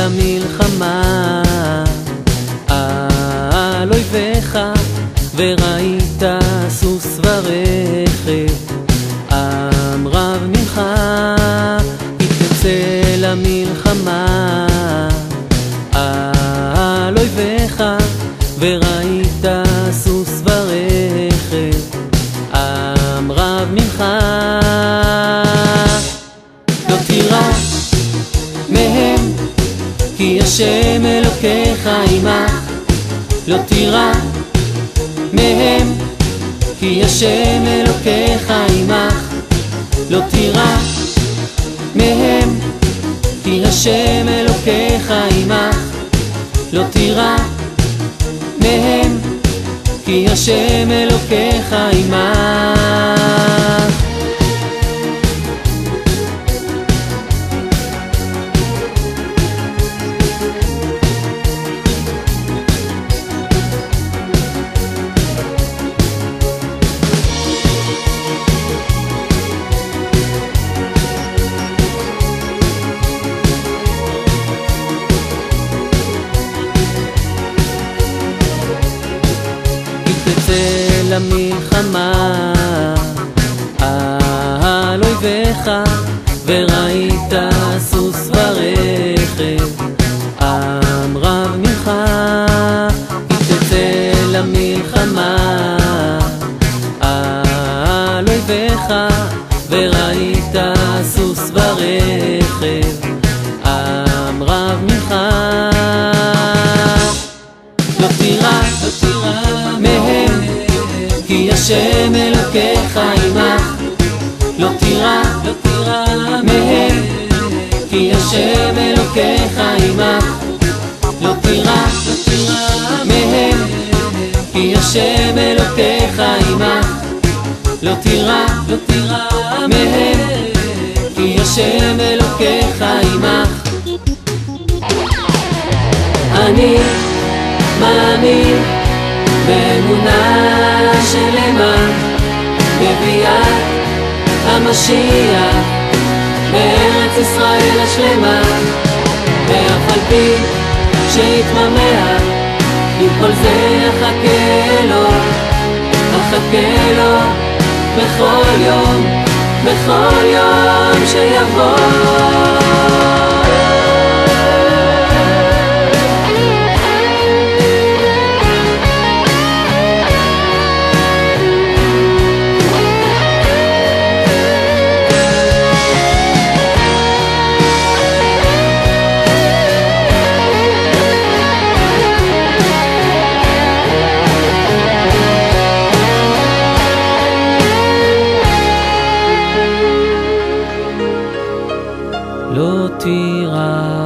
למלחמה על אויביך, וראית סוס ורכב, עם רב ממך, כי תצא למלחמה על אויביך, וראית סוס ורכב, עם רב ממך. לא תירא מהם, כי השם אלוקיך עמך. לא תירא מהם, כי השם אלוקיך עמך. לא תירא מהם, כי השם אלוקיך עמך. לא תירא מהם, כי השם אלוקיך עמך. תצא למלחמה על אויביך, וראית סוס ורכב, עם רב ממך. תצא למלחמה על אויביך, וראית סוס ורכב, עם רב ממך. לא תירא מהם, כי השם אלוקיך עמך. לא תירא מהם, כי השם אלוקיך עמך. לא תירא מהם, כי השם אלוקיך עמך. לא תירא מהם, כי השם אלוקיך עמך. אני מאמין באמונה שלמה בביאת המשיח בארץ ישראל השלמה. ואף על פי שיתממח, עם כל זה אחכה לו בכל יום שיבוא. לא תירא